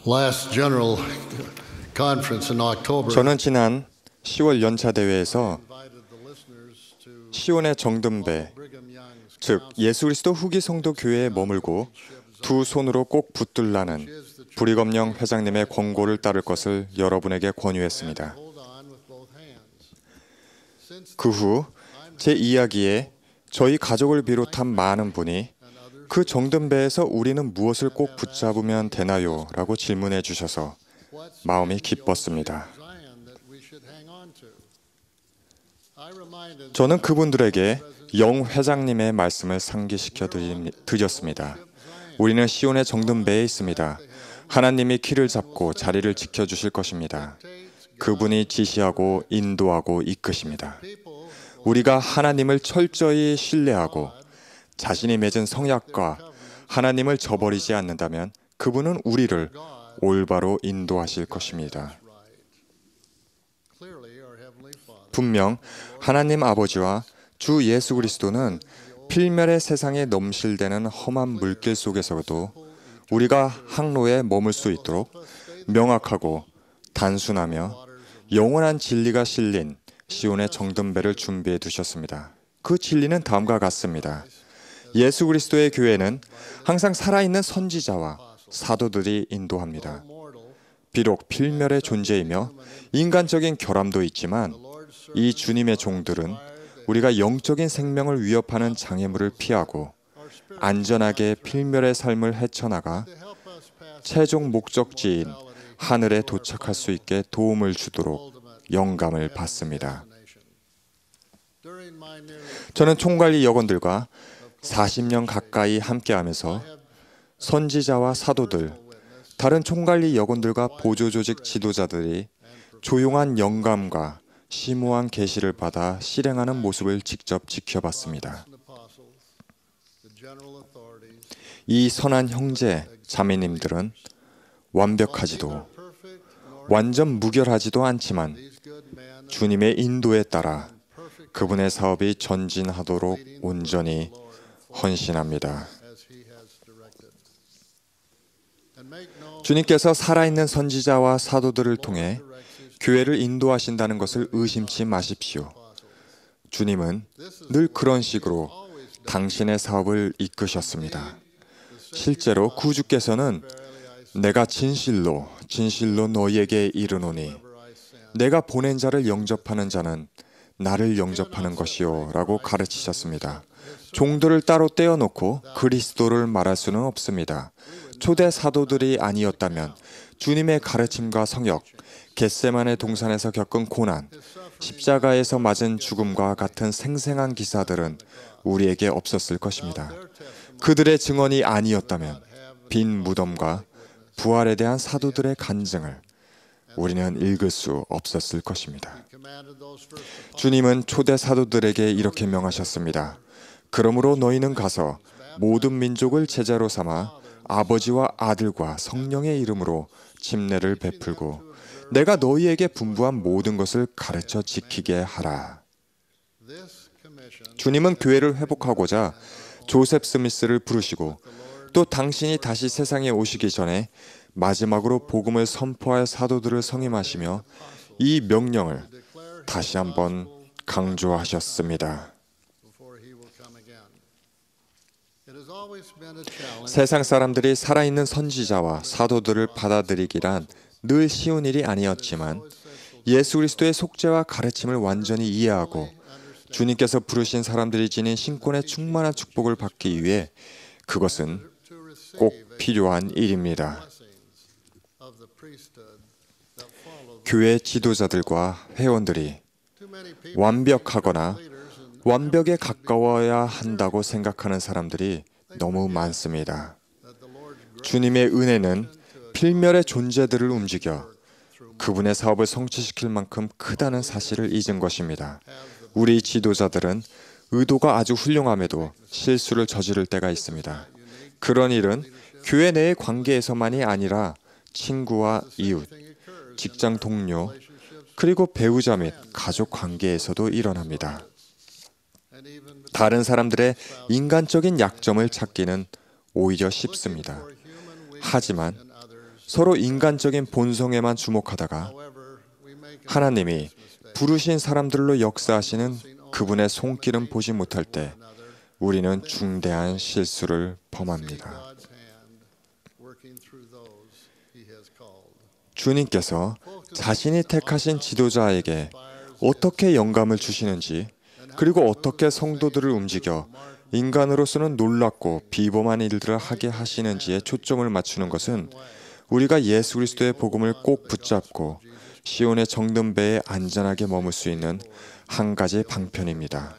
last general conference in October, 저는 지난 10월 연차 대회에서 invited the listeners to 시온의 정든배, Brigham Young's 즉 예수 그리스도 후기 성도 교회에 머물고 두 손으로 꼭 붙들라는 브리검 영 회장님의 권고를 따를 것을 여러분에게 권유했습니다. hold on with both hands. Since 그 후 제 이야기에 저희 가족을 비롯한 많은 분이 그 정든배에서 우리는 무엇을 꼭 붙잡으면 되나요? 라고 질문해 주셔서 what's 마음이 기뻤습니다. Zion that we should hang on to? I reminded 저는 그분들에게 영 회장님의 말씀을 상기시켜 드렸습니다. 우리는 시온의 정든배에 있습니다. 하나님이 키를 잡고 자리를 지켜주실 것입니다. 그분이 지시하고 인도하고 이끄십니다. 우리가 하나님을 철저히 신뢰하고 자신이 맺은 성약과 하나님을 저버리지 않는다면 그분은 우리를 올바로 인도하실 것입니다. clearly our Heavenly Father 분명 하나님 아버지와 주 예수 그리스도는 필멸의 세상에 넘실대는 험한 물길 속에서도 우리가 항로에 머물 수 있도록 명확하고 단순하며 영원한 진리가 실린 시온의 정든배를 준비해 두셨습니다. 그 진리는 다음과 같습니다. 예수 그리스도의 교회는 항상 살아있는 선지자와 사도들이 인도합니다. 비록 필멸의 존재이며 인간적인 결함도 있지만 이 주님의 종들은 우리가 영적인 생명을 위협하는 장애물을 피하고 안전하게 필멸의 삶을 헤쳐나가 최종 목적지인 하늘에 도착할 수 있게 도움을 주도록 영감을 받습니다. 저는 총관리 여건들과 40년 가까이 함께하면서 선지자와 사도들, 다른 총관리 여건들과 보조조직 지도자들이 조용한 영감과 심오한 계시를 받아 실행하는 모습을 직접 지켜봤습니다. 이 선한 형제, 자매님들은 완벽하지도 완전 무결하지도 않지만 주님의 인도에 따라 그분의 사업이 전진하도록 온전히 헌신합니다. 주님께서 살아있는 선지자와 사도들을 통해 교회를 인도하신다는 것을 의심치 마십시오. 주님은 늘 그런 식으로 당신의 사업을 이끄셨습니다. 실제로 구주께서는 내가 진실로 너희에게 이르노니 내가 보낸 자를 영접하는 자는 나를 영접하는 것이요 라고 가르치셨습니다. 종들을 따로 떼어놓고 그리스도를 말할 수는 없습니다. 초대 사도들이 아니었다면 주님의 가르침과 성역, 겟세마네 동산에서 겪은 고난, 십자가에서 맞은 죽음과 같은 생생한 기사들은 우리에게 없었을 것입니다. 그들의 증언이 아니었다면 빈 무덤과 부활에 대한 사도들의 간증을 우리는 읽을 수 없었을 것입니다. 주님은 초대 사도들에게 이렇게 명하셨습니다. 그러므로 너희는 가서 모든 민족을 제자로 삼아 아버지와 아들과 성령의 이름으로 침례를 베풀고 내가 너희에게 분부한 모든 것을 가르쳐 지키게 하라. 주님은 교회를 회복하고자 조셉 스미스를 부르시고 또 당신이 다시 세상에 오시기 전에 마지막으로 복음을 선포할 사도들을 성임하시며 이 명령을 다시 한번 강조하셨습니다. 세상 사람들이 살아있는 선지자와 사도들을 받아들이기란 늘 쉬운 일이 아니었지만 예수 그리스도의 속죄와 가르침을 완전히 이해하고 주님께서 부르신 사람들이 지닌 신권의 충만한 축복을 받기 위해 그것은 꼭 필요한 일입니다. 교회 지도자들과 회원들이 완벽하거나 완벽에 가까워야 한다고 생각하는 사람들이 너무 많습니다. 주님의 은혜는 필멸의 존재들을 움직여 그분의 사업을 성취시킬 만큼 크다는 사실을 잊은 것입니다. 우리 지도자들은 의도가 아주 훌륭함에도 실수를 저지를 때가 있습니다. 그런 일은 교회 내의 관계에서만이 아니라 친구와 이웃, 직장 동료, 그리고 배우자 및 가족 관계에서도 일어납니다. 다른 사람들의 인간적인 약점을 찾기는 오히려 쉽습니다. 하지만 서로 인간적인 본성에만 주목하다가 하나님이 부르신 사람들로 역사하시는 그분의 손길은 보지 못할 때 우리는 중대한 실수를 범합니다. 주님께서 자신이 택하신 지도자에게 어떻게 영감을 주시는지, 그리고 어떻게 성도들을 움직여 인간으로서는 놀랍고 비범한 일들을 하게 하시는지에 초점을 맞추는 것은 우리가 예수 그리스도의 복음을 꼭 붙잡고 시온의 정든 배에 안전하게 머물 수 있는 한 가지 방편입니다.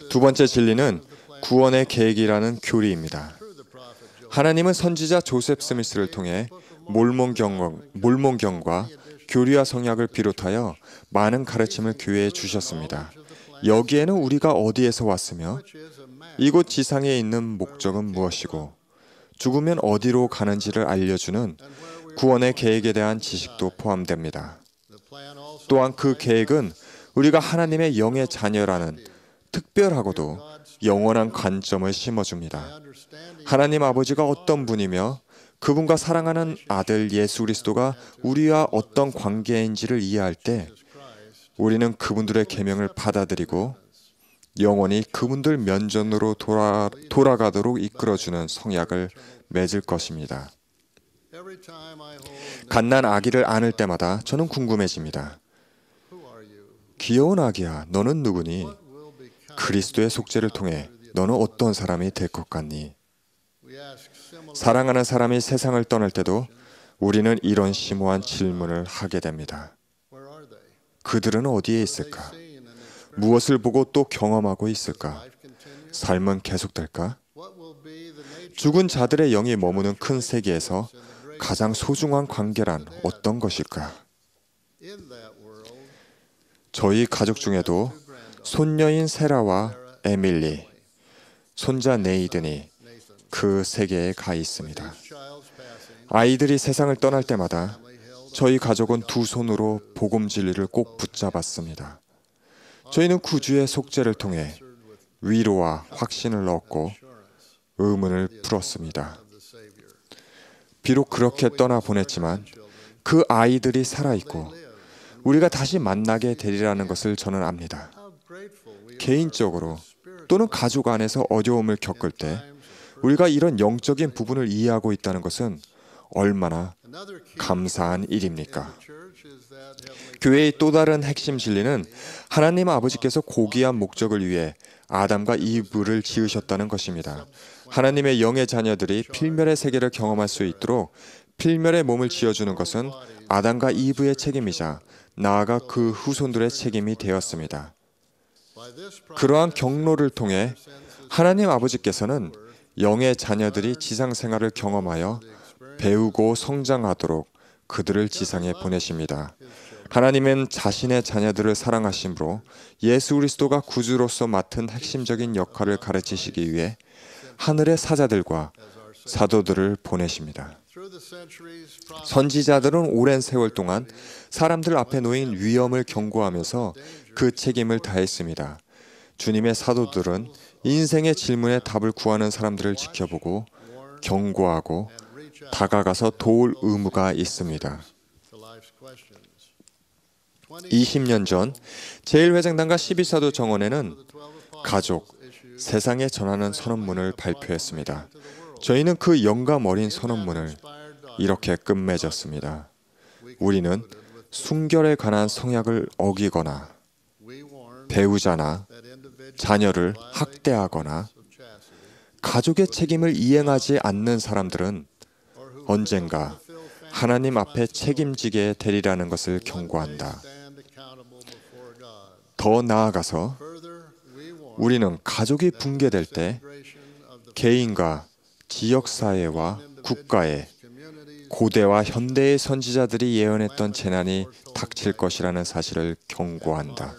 두 번째 진리는 구원의 계획이라는 교리입니다. 하나님은 선지자 조셉 스미스를 통해 몰몬경과 교리와 성약을 비롯하여 많은 가르침을 교회에 주셨습니다. 여기에는 우리가 어디에서 왔으며 이곳 지상에 있는 목적은 무엇이고 죽으면 어디로 가는지를 알려주는 구원의 계획에 대한 지식도 포함됩니다. 또한 그 계획은 우리가 하나님의 영의 자녀라는 특별하고도 영원한 관점을 심어줍니다. 하나님 아버지가 어떤 분이며 그분과 사랑하는 아들 예수 그리스도가 우리와 어떤 관계인지를 이해할 때 우리는 그분들의 계명을 받아들이고 영원히 그분들 면전으로 돌아가도록 이끌어주는 성약을 맺을 것입니다. 갓난 아기를 안을 때마다 저는 궁금해집니다. 귀여운 아기야, 너는 누구니? 그리스도의 속죄를 통해 너는 어떤 사람이 될 것 같니? 사랑하는 사람이 세상을 떠날 때도 우리는 이런 심오한 질문을 하게 됩니다. 그들은 어디에 있을까? 무엇을 보고 또 경험하고 있을까? 삶은 계속될까? 죽은 자들의 영이 머무는 큰 세계에서 가장 소중한 관계란 어떤 것일까? 저희 가족 중에도 손녀인 세라와 에밀리, 손자 네이든이 그 세계에 가 있습니다. 아이들이 세상을 떠날 때마다 저희 가족은 두 손으로 복음 진리를 꼭 붙잡았습니다. 저희는 구주의 속죄를 통해 위로와 확신을 얻고 의문을 풀었습니다. 비록 그렇게 떠나보냈지만 그 아이들이 살아있고 우리가 다시 만나게 되리라는 것을 저는 압니다. 개인적으로 또는 가족 안에서 어려움을 겪을 때 우리가 이런 영적인 부분을 이해하고 있다는 것은 얼마나 감사한 일입니까? 교회의 또 다른 핵심 진리는 하나님 아버지께서 고귀한 목적을 위해 아담과 이브를 지으셨다는 것입니다. 하나님의 영의 자녀들이 필멸의 세계를 경험할 수 있도록 필멸의 몸을 지어주는 것은 아담과 이브의 책임이자 나아가 그 후손들의 책임이 되었습니다. 그러한 경로를 통해 하나님 아버지께서는 영의 자녀들이 지상 생활을 경험하여 배우고 성장하도록 그들을 지상에 보내십니다. 하나님은 자신의 자녀들을 사랑하심으로 예수 그리스도가 구주로서 맡은 핵심적인 역할을 가르치시기 위해 하늘의 사자들과 사도들을 보내십니다. 선지자들은 오랜 세월 동안 사람들 앞에 놓인 위험을 경고하면서 그 책임을 다했습니다. 주님의 사도들은 인생의 질문에 답을 구하는 사람들을 지켜보고 경고하고 다가가서 도울 의무가 있습니다. 20년 전 제1회장단과 12사도 정원회는 가족, 세상에 전하는 선언문을 발표했습니다. 저희는 그 영감 어린 선언문을 이렇게 끝맺었습니다. 우리는 순결에 관한 성약을 어기거나 배우자나 자녀를 학대하거나 가족의 책임을 이행하지 않는 사람들은 언젠가 하나님 앞에 책임지게 되리라는 것을 경고한다. 더 나아가서 우리는 가족이 붕괴될 때 개인과 지역사회와 국가에 고대와 현대의 선지자들이 예언했던 재난이 닥칠 것이라는 사실을 경고한다.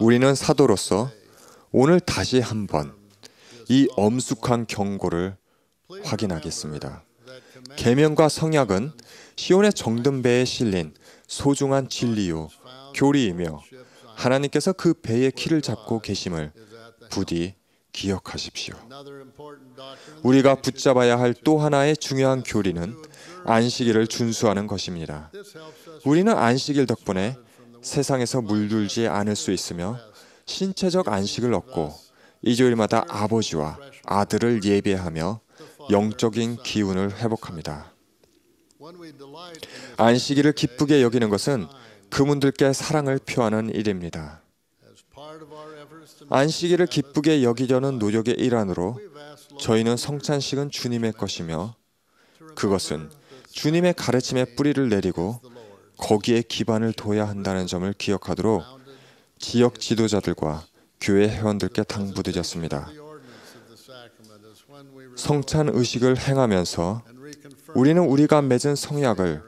우리는 사도로서 오늘 다시 한번 이 엄숙한 경고를 확인하겠습니다. 계명과 성약은 시온의 정든 배에 실린 소중한 진리요 교리이며 하나님께서 그 배의 키를 잡고 계심을 부디 기억하십시오. 우리가 붙잡아야 할 또 하나의 중요한 교리는 안식일을 준수하는 것입니다. 우리는 안식일 덕분에 세상에서 물들지 않을 수 있으며 신체적 안식을 얻고 일요일마다 아버지와 아들을 예배하며 영적인 기운을 회복합니다. 안식일을 기쁘게 여기는 것은 그분들께 사랑을 표하는 일입니다. 안식일을 기쁘게 여기려는 노력의 일환으로 저희는 성찬식은 주님의 것이며 그것은 주님의 가르침에 뿌리를 내리고 거기에 기반을 둬야 한다는 점을 기억하도록 지역 지도자들과 교회 회원들께 당부드렸습니다. 성찬 의식을 행하면서 우리는 우리가 맺은 성약을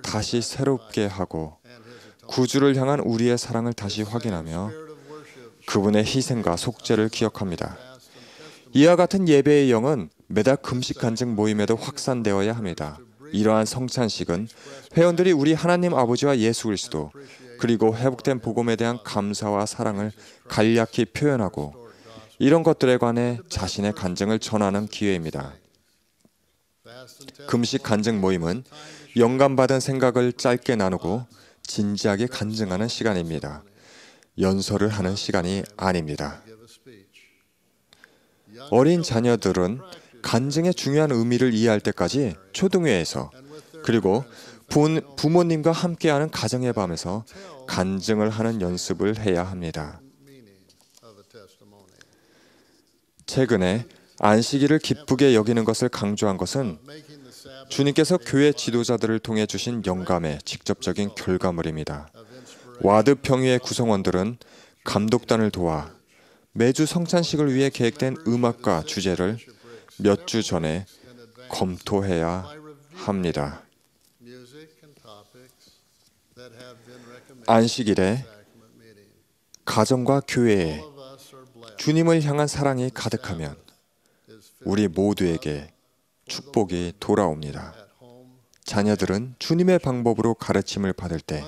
다시 새롭게 하고 구주를 향한 우리의 사랑을 다시 확인하며 그분의 희생과 속죄를 기억합니다. 이와 같은 예배의 영은 매달 금식 간증 모임에도 확산되어야 합니다. 이러한 성찬식은 회원들이 우리 하나님 아버지와 예수 그리스도 그리고 회복된 복음에 대한 감사와 사랑을 간략히 표현하고 이런 것들에 관해 자신의 간증을 전하는 기회입니다. 금식 간증 모임은 영감받은 생각을 짧게 나누고 진지하게 간증하는 시간입니다. 연설을 하는 시간이 아닙니다. 어린 자녀들은 간증의 중요한 의미를 이해할 때까지 초등회에서 그리고 부모님과 함께하는 가정의 밤에서 간증을 하는 연습을 해야 합니다. 최근에 안식일을 기쁘게 여기는 것을 강조한 것은 주님께서 교회 지도자들을 통해 주신 영감의 직접적인 결과물입니다. 와드 평의의 구성원들은 감독단을 도와 매주 성찬식을 위해 계획된 음악과 주제를 몇 주 전에 검토해야 합니다. 안식일에 가정과 교회에 주님을 향한 사랑이 가득하면 우리 모두에게 축복이 돌아옵니다. 자녀들은 주님의 방법으로 가르침을 받을 때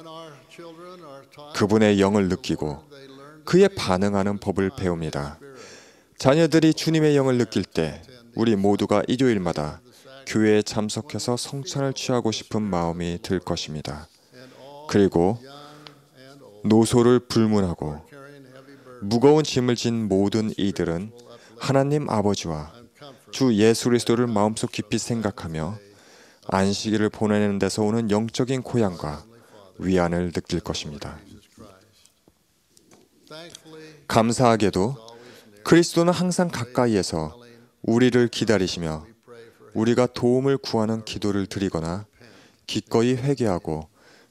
그분의 영을 느끼고 그에 반응하는 법을 배웁니다. 자녀들이 주님의 영을 느낄 때 우리 모두가 일요일마다 교회에 참석해서 성찬을 취하고 싶은 마음이 들 것입니다. 그리고 노소를 불문하고 무거운 짐을 진 모든 이들은 하나님 아버지와 주 예수 그리스도를 마음속 깊이 생각하며 안식일을 보내는 데서 오는 영적인 고향과 위안을 느낄 것입니다. 감사하게도 그리스도는 항상 가까이에서 우리를 기다리시며 우리가 도움을 구하는 기도를 드리거나 기꺼이 회개하고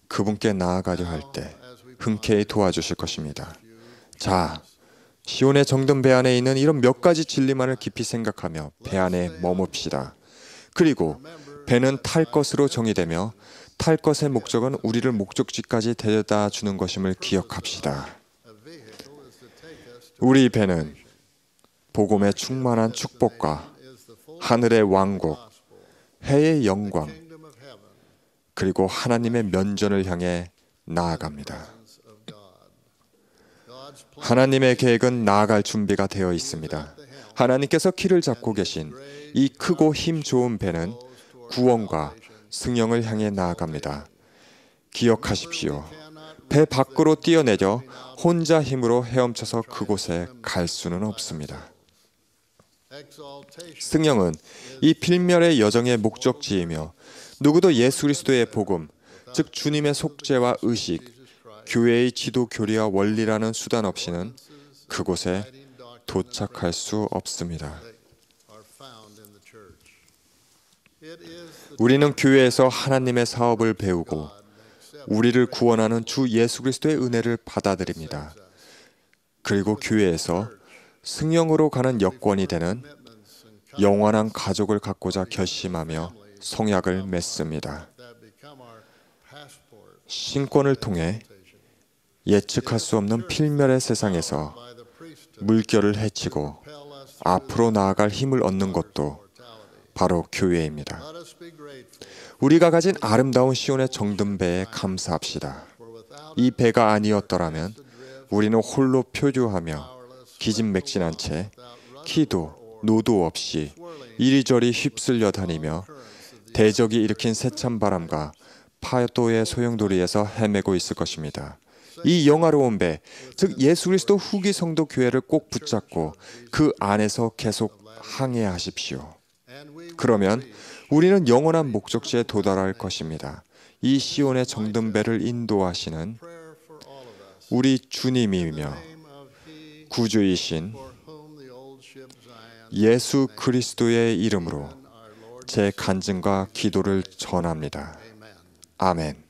그분께 나아가려 할 때 흔쾌히 도와주실 것입니다. 자, 시온의 정든 배 안에 있는 이런 몇 가지 진리만을 깊이 생각하며 배 안에 머뭅시다. 그리고 배는 탈 것으로 정의되며 탈 것의 목적은 우리를 목적지까지 데려다 주는 것임을 기억합시다. 우리 배는 복음의 충만한 축복과 하늘의 왕국, 해의 영광, 그리고 하나님의 면전을 향해 나아갑니다. 하나님의 계획은 나아갈 준비가 되어 있습니다. 하나님께서 키를 잡고 계신 이 크고 힘 좋은 배는 구원과 승령을 향해 나아갑니다. 기억하십시오. 배 밖으로 뛰어내려 혼자 힘으로 헤엄쳐서 그곳에 갈 수는 없습니다. 승령은 이 필멸의 여정의 목적지이며 누구도 예수 그리스도의 복음, 즉 주님의 속죄와 의식, 교회의 지도 교리와 원리라는 수단 없이는 그곳에 도착할 수 없습니다. 우리는 교회에서 하나님의 사업을 배우고 우리를 구원하는 주 예수 그리스도의 은혜를 받아들입니다. 그리고 교회에서 승령으로 가는 여권이 되는 영원한 가족을 갖고자 결심하며 성약을 맺습니다. 신권을 통해 예측할 수 없는 필멸의 세상에서 물결을 헤치고 앞으로 나아갈 힘을 얻는 것도 바로 교회입니다. 우리가 가진 아름다운 시온의 정든 배에 감사합시다. 이 배가 아니었더라면 우리는 홀로 표류하며 기진맥진한 채 키도 노도 없이 이리저리 휩쓸려 다니며 대적이 일으킨 세찬 바람과 파도의 소용돌이에서 헤매고 있을 것입니다. 이 영화로운 배, 즉 예수 그리스도 후기 성도 교회를 꼭 붙잡고 그 안에서 계속 항해하십시오. 그러면 우리는 영원한 목적지에 도달할 것입니다. 이 시온의 정든 배를 인도하시는 우리 주님이며 구주이신 예수 그리스도의 이름으로 제 간증과 기도를 전합니다. 아멘.